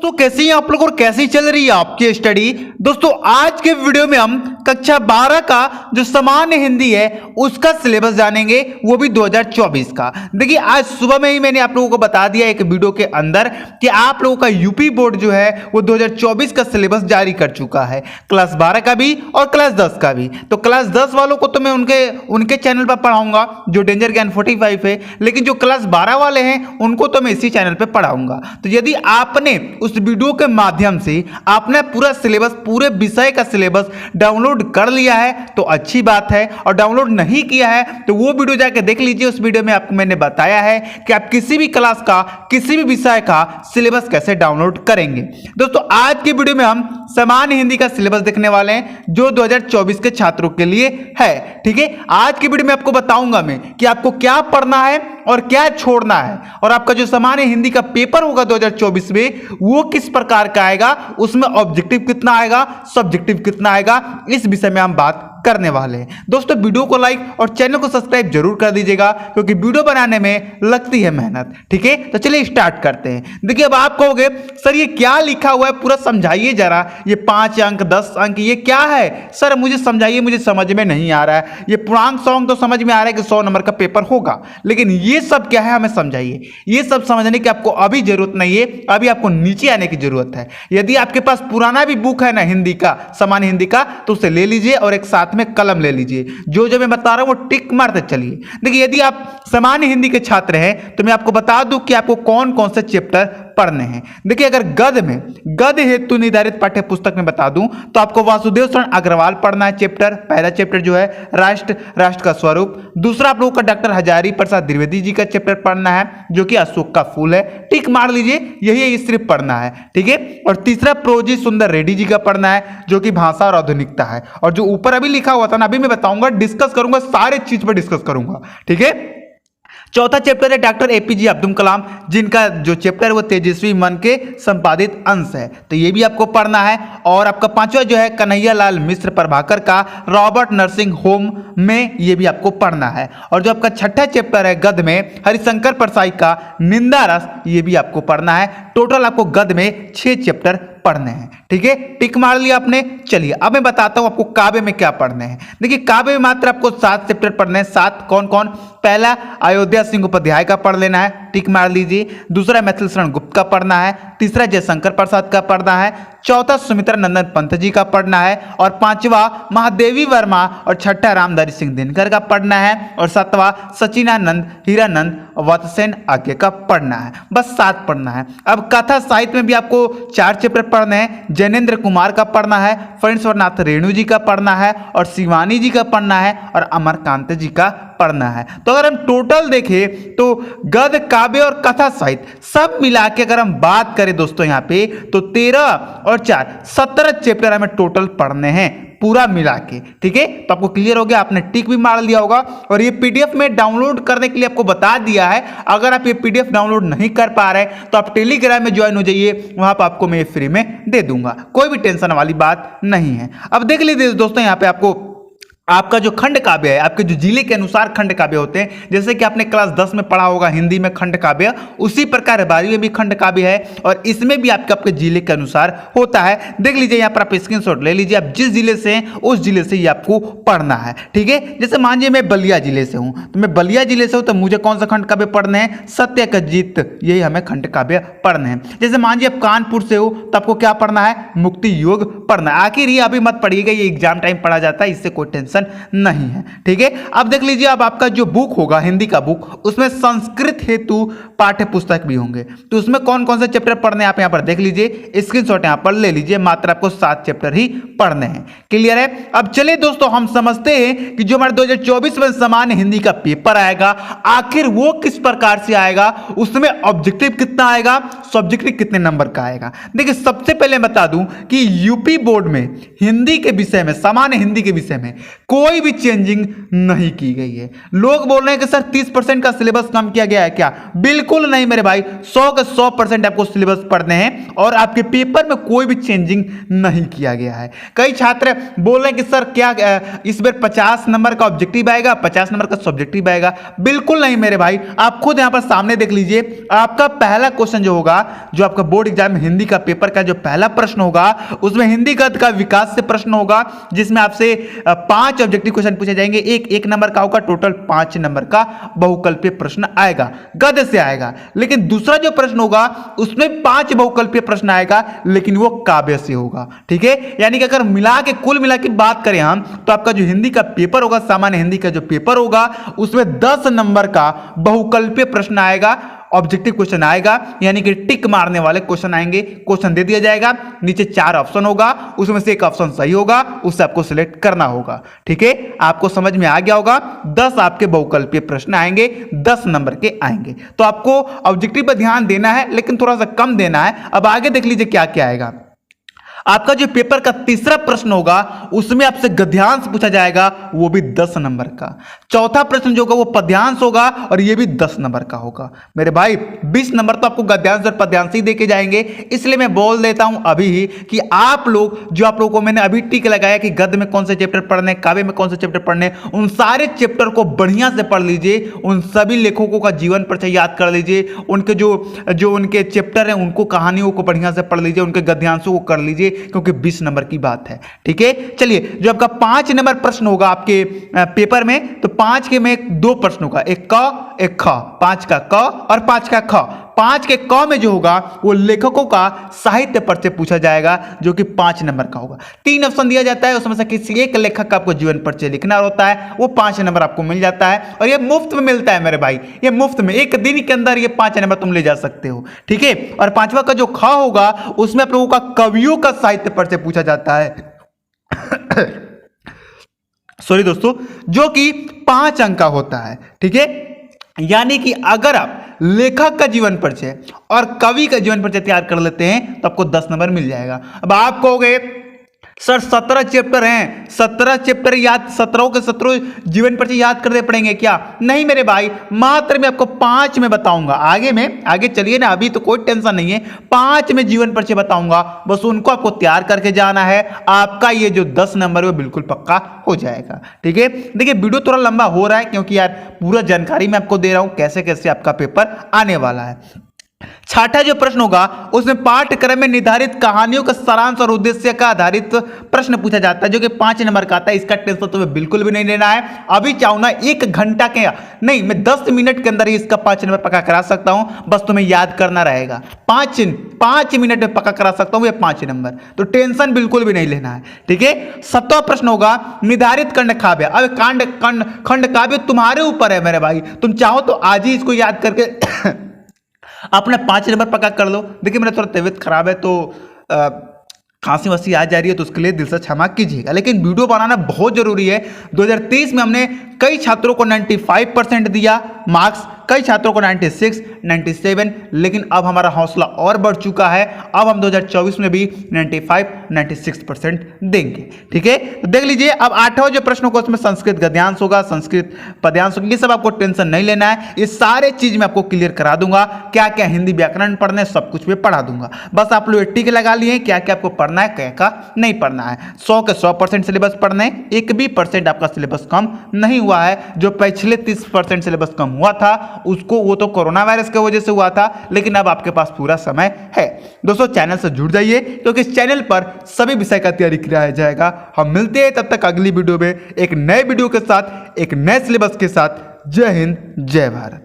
दोस्तों कैसी हैं आप लोग और कैसी चल रही है आपकी स्टडी। दोस्तों आज के वीडियो में हम कक्षा 12 का जो सामान्य हिंदी है उसका सिलेबस जानेंगे, वो भी 2024 का। देखिए आज सुबह में ही मैंने आप लोगों को बता दिया एक वीडियो के अंदर कि आप लोगों का यूपी बोर्ड जो है वो 2024 का सिलेबस जारी कर चुका है, क्लास 12 का भी और क्लास 10 का भी। तो क्लास 10 वालों को तो मैं उनके चैनल पर पढ़ाऊंगा जो डेंजर ज्ञान 45 है, लेकिन जो क्लास 12 वाले हैं उनको तो मैं इसी चैनल पर पढ़ाऊंगा। तो यदि आपने उस वीडियो के माध्यम से आपने पूरा सिलेबस, पूरे विषय का सिलेबस डाउनलोड कर लिया है तो अच्छी बात है, और डाउनलोड नहीं किया है तो वो वीडियो जाके देख लीजिए। उस वीडियो में आपको मैंने बताया है कि आप किसी भी क्लास का, किसी भी विषय का सिलेबस कैसे डाउनलोड करेंगे। दोस्तों आज की वीडियो में हम सामान्य हिंदी का सिलेबस देखने वाले हैं जो 2024 के छात्रों के लिए है। ठीक है, आज की वीडियो में आपको बताऊंगा मैं कि आपको क्या पढ़ना है और क्या छोड़ना है, और आपका जो सामान्य हिंदी का पेपर होगा 2024 में वो किस प्रकार का आएगा, उसमें ऑब्जेक्टिव कितना आएगा, सब्जेक्टिव कितना आएगा, इस विषय में हम बात करने वाले हैं। दोस्तों वीडियो को लाइक और चैनल को सब्सक्राइब जरूर कर दीजिएगा क्योंकि वीडियो बनाने में लगती है मेहनत। ठीक है, तो चलिए स्टार्ट करते हैं। देखिए अब आप कहोगे सर ये क्या लिखा हुआ है, पूरा समझाइए जरा, ये 5 अंक 10 अंक ये क्या है सर, मुझे समझाइए, मुझे समझ में नहीं आ रहा है। ये पूर्णांक सॉन्ग तो समझ में आ रहा है कि 100 नंबर का पेपर होगा, लेकिन ये सब क्या है हमें समझाइए। ये सब समझने की आपको अभी जरूरत नहीं है, अभी आपको नीचे आने की जरूरत है। यदि आपके पास पुराना भी बुक है ना हिंदी का, सामान्य हिंदी का, तो उसे ले लीजिए और एक साथ में कलम ले लीजिए। जो मैं बता रहा हूं वो टिक मारते चलिए। देखिए यदि आप सामान्य हिंदी के छात्र हैं तो मैं आपको बता दूं कि आपको कौन कौन से चैप्टर पढ़ने हैं। देखिए अगर गद्य हेतु निर्धारित पाठ्य पुस्तक में बता दूं तो आपको वासुदेव शरण अग्रवाल पढ़ना है चैप्टर। पहला चैप्टर जो है राष्ट्र का स्वरूप। दूसरा आप लोगों का डॉक्टर हजारी प्रसाद द्विवेदी जी का चैप्टर पढ़ना है जो कि अशोक का फूल है, टिक मार लीजिए, यही सिर्फ पढ़ना है। ठीक है, और तीसरा प्रोजी सुंदर रेड्डी जी का पढ़ना है जो कि भाषा और आधुनिकता है। और जो ऊपर अभी लिखा हुआ था ना, अभी मैं बताऊंगा, डिस्कस करूंगा, सारे चीज पर डिस्कस करूंगा। ठीक है, चौथा चैप्टर है डॉक्टर एपीजे अब्दुल कलाम जिनका जो चैप्टर है वो तेजस्वी मन के संपादित अंश है, तो ये भी आपको पढ़ना है। और आपका पांचवा जो है कन्हैया लाल मिश्र प्रभाकर का रॉबर्ट नर्सिंग होम में, ये भी आपको पढ़ना है। और जो आपका छठा चैप्टर है गद्य में हरिशंकर परसाई का निंदा रस, ये भी आपको पढ़ना है। टोटल आपको गद्य में 6 चैप्टर पढ़ने हैं। ठीक है, टिक मार लिया आपने। चलिए अब मैं बताता हूं आपको काव्य में क्या पढ़ने हैं। देखिए काव्य में मात्र आपको 7 चैप्टर पढ़ने हैं। 7 कौन कौन? पहला अयोध्या सिंह उपाध्याय का पढ़ लेना है, टिक मार लीजिए। दूसरा मैथिल शरण गुप्त का पढ़ना है। तीसरा जयशंकर प्रसाद का पढ़ना है। चौथा सुमित्रा नंदन पंत जी का पढ़ना है। और पांचवा महादेवी वर्मा और छठा रामधारी सिंह दिनकर का पढ़ना है। और सातवां सचिनानंद हीरानंद वत्सेन आज्ञा का पढ़ना है। बस 7 पढ़ना है। अब कथा साहित्य में भी आपको 4 चैप्टर पढ़ने हैं। जैनेन्द्र कुमार का पढ़ना है, फणीश्वरनाथ रेणु जी का पढ़ना है, और शिवानी जी का पढ़ना है, और अमरकांत जी का पढ़ना है। तो अगर हम टोटल देखें तो गद्य, काव्य और कथा साहित्य सब मिला के अगर हम बात करें दोस्तों यहाँ पे, तो 13 और 4 17 चैप्टर हमें टोटल पढ़ने हैं पूरा मिला के। ठीक है, तो आपको क्लियर हो गया, आपने टिक भी मार लिया होगा। और ये पीडीएफ में डाउनलोड करने के लिए आपको बता दिया है। अगर आप ये पीडीएफ डाउनलोड नहीं कर पा रहे तो आप टेलीग्राम में ज्वाइन हो जाइए, वहां पर आपको मैं फ्री में दे दूंगा, कोई भी टेंशन वाली बात नहीं है। अब देख लीजिए दोस्तों यहाँ पे आपका जो खंड काव्य है, आपके जो जिले के अनुसार खंड काव्य होते हैं, जैसे कि आपने क्लास 10 में पढ़ा होगा हिंदी में खंड काव्य, उसी प्रकार 12वीं में भी खंड काव्य है और इसमें भी आपके जिले के अनुसार होता है। देख लीजिए यहाँ पर आप स्क्रीनशॉट ले लीजिए, आप जिस जिले से हैं उस जिले से ही आपको पढ़ना है। ठीक है, जैसे मान लीजिए मैं बलिया जिले से हूँ, तो मैं बलिया जिले से हूँ तो मुझे कौन सा खंड काव्य पढ़ने हैं? सत्य का जीत, यही हमें खंड काव्य पढ़ने हैं। जैसे मान लीजिए आप कानपुर से हो तो आपको क्या पढ़ना है? मुक्ति योग पढ़ना है। आखिर ये अभी मत पढ़िएगा, ये एग्जाम टाइम पढ़ा जाता है, इससे कोई टेंशन नहीं है। ठीक है, अब देख लीजिए, अब आपका जो बुक होगा हिंदी का बुक, उसमें संस्कृत हेतु पाठ्य पुस्तक भी होंगे, तो उसमें कौन कौन से चैप्टर पढ़ने हैं आप यहाँ पर देख लीजिए, स्क्रीनशॉट यहाँ पर ले लीजिए। मात्र आपको 7 चैप्टर ही पढ़ने हैं। क्लियर है? अब चलिए दोस्तों हम समझते हैं कि जो हमारे 2024 में सामान्य हिंदी का पेपर आएगा आखिर वो किस प्रकार से आएगा, उसमें ऑब्जेक्टिव कितना आएगा, सब्जेक्टिव कितने नंबर का आएगा। देखिए सबसे पहले बता दूं कि यूपी बोर्ड में हिंदी के विषय में, सामान्य हिंदी के विषय में कोई भी चेंजिंग नहीं की गई है। लोग बोल रहे हैं कि सर 30% का सिलेबस कम किया गया है क्या? बिल्कुल नहीं मेरे भाई, 100 का 100% आपको सिलेबस पढ़ने हैं और आपके पेपर में कोई भी चेंजिंग नहीं किया गया है। कई छात्र बोल रहे हैं कि सर क्या इस बार 50 नंबर का ऑब्जेक्टिव आएगा, 50 नंबर का सब्जेक्टिव आएगा? बिल्कुल नहीं मेरे भाई, आप खुद यहां पर सामने देख लीजिए। आपका पहला क्वेश्चन जो होगा जो आपका बोर्ड एग्जाम में हिंदी का पेपर का जो पहला प्रश्न होगा उसमें हिंदी गद्य का विकास से प्रश्न होगा, जिसमें आपसे 5 ऑब्जेक्टिव क्वेश्चन पूछे जाएंगे। एक नंबर का होगा, टोटल 5 नंबर का बहुकल्पीय प्रश्न आएगा, गद्य से आएगा। लेकिन दूसरा जो प्रश्न होगा उसमें 5 बहुकल्पीय प्रश्न आएगा, लेकिन वो काव्य से होगा। ठीक है, यानी कि अगर मिला के कुल मिला के बात करें हम, तो आपका जो हिंदी का पेपर होगा, सामान्य हिंदी का जो पेपर होगा, उसमें 10 नंबर का बहुकल्पीय प्रश्न आएगा, ऑब्जेक्टिव क्वेश्चन आएगा, यानी कि टिक मारने वाले क्वेश्चन आएंगे। क्वेश्चन दे दिया जाएगा, नीचे 4 ऑप्शन होगा, उसमें से एक ऑप्शन सही होगा, उससे आपको सिलेक्ट करना होगा। ठीक है, आपको समझ में आ गया होगा। 10 आपके बहुकल्पीय प्रश्न आएंगे, 10 नंबर के आएंगे। तो आपको ऑब्जेक्टिव पर ध्यान देना है, लेकिन थोड़ा सा कम देना है। अब आगे देख लीजिए क्या क्या आएगा। आपका जो पेपर का तीसरा प्रश्न होगा उसमें आपसे गद्यांश पूछा जाएगा, वो भी 10 नंबर का। चौथा प्रश्न जो होगा वो पद्यांश होगा, और ये भी 10 नंबर का होगा। मेरे भाई 20 नंबर तो आपको गद्यांश और पद्यांश ही देके जाएंगे। इसलिए मैं बोल देता हूं अभी ही कि आप लोगों को मैंने अभी टिक लगाया कि गद्य में कौन से चैप्टर पढ़ने, काव्य में कौन से चैप्टर पढ़ने, उन सारे चैप्टर को बढ़िया से पढ़ लीजिए। उन सभी लेखकों का जीवन परिचय याद कर लीजिए, उनके जो उनके चैप्टर हैं उनको, कहानियों को बढ़िया से पढ़ लीजिए, उनके गद्यांशों को कर लीजिए, क्योंकि 20 नंबर की बात है। ठीक है, चलिए जो आपका 5 नंबर प्रश्न होगा आपके पेपर में, तो 5 के में 2 प्रश्न होगा, एक क एक ख, 5 का क और 5 का ख। 5 के क में जो होगा वो लेखकों का साहित्य परिचय पूछा जाएगा, जो कि 5 नंबर का होगा। 3 ऑप्शन दिया जाता है, उसमें से किसी एक लेखक का आपको जीवन परिचय लिखना होता है, वो 5 नंबर आपको मिल जाता है, और ये मुफ्त में मिलता है मेरे भाई। ये मुफ्त में, एक दिन के अंदर ये 5 नंबर तुम ले जा सकते हो। ठीक है, और 5वां का जो ख होगा उसमें आप लोगों का कवियों का साहित्य परिचय पूछा जाता है सॉरी दोस्तों, जो कि 5 अंक का होता है। ठीक है, यानी कि अगर आप लेखक का जीवन परिचय और कवि का जीवन परिचय तैयार कर लेते हैं तो आपको 10 नंबर मिल जाएगा। अब आप कहोगे सर 17 चैप्टर हैं, 17 चैप्टर याद, 17 के 17 जीवन परिचय याद करने पड़ेंगे क्या? नहीं मेरे भाई, मात्र मैं आपको 5 में बताऊंगा। आगे चलिए ना, अभी तो कोई टेंशन नहीं है। 5 में जीवन परिचय बताऊंगा, बस उनको आपको तैयार करके जाना है। आपका ये जो 10 नंबर है वो बिल्कुल पक्का हो जाएगा। ठीक है, देखिए वीडियो थोड़ा लंबा हो रहा है, क्योंकि यार पूरा जानकारी मैं आपको दे रहा हूं कैसे कैसे आपका पेपर आने वाला है। छठा जो प्रश्न होगा उसमें पाठ्यक्रम में निर्धारित कहानियों का सारांश और उद्देश्य का आधारित प्रश्न पूछा जाता है, जो कि 5 नंबर का आता है। इसका टेंशन तुम्हें बिल्कुल भी नहीं लेना है। अभी चाहूँ ना 1 घंटा के नहीं, मैं 10 मिनट के अंदर ही इसका 5 नंबर पक्का करा सकता हूं, बस तुम्हें याद करना रहेगा। 5 मिनट में पक्का करा सकता हूं ये 5 नंबर, तो टेंशन बिल्कुल भी नहीं लेना है। ठीक है, 7वां प्रश्न होगा निर्धारित खंड काव्य। अब खंड काव्य तुम्हारे ऊपर है मेरे भाई, तुम चाहो तो आज ही इसको याद करके अपना 5 नंबर पक्का कर लो। देखिए मेरा थोड़ा तबीयत खराब है, तो खांसी वासी आ जा रही है, तो उसके लिए दिल से क्षमा कीजिएगा, लेकिन वीडियो बनाना बहुत जरूरी है। 2023 में हमने कई छात्रों को 95% दिया मार्क्स, कई छात्रों को 96, 97, लेकिन अब हमारा हौसला और बढ़ चुका है। अब हम 2024 में भी 95, 96% देंगे। ठीक है, तो देख लीजिए। अब 8वां जो प्रश्न होगा उसमें संस्कृत गद्यांश होगा, संस्कृत पद्यांश होगा। ये सब आपको टेंशन नहीं लेना है, ये सारे चीज मैं आपको क्लियर करा दूंगा। क्या क्या हिंदी व्याकरण पढ़ना है सब कुछ मैं पढ़ा दूंगा। बस आप लोग टिक लगा लिए क्या क्या आपको पढ़ना है, क्या क्या नहीं पढ़ना है। 100 के 100% सिलेबस पढ़ना है, 1 भी % आपका सिलेबस कम नहीं हुआ है। जो पिछले 30% सिलेबस कम हुआ था उसको, वो तो कोरोना वायरस की वजह से हुआ था, लेकिन अब आपके पास पूरा समय है। दोस्तों चैनल से जुड़ जाइए, क्योंकि इस चैनल पर सभी विषय का तैयारी कराया जाएगा। हम मिलते हैं तब तक अगली वीडियो में एक नए वीडियो के साथ, एक नए सिलेबस के साथ। जय हिंद, जय भारत।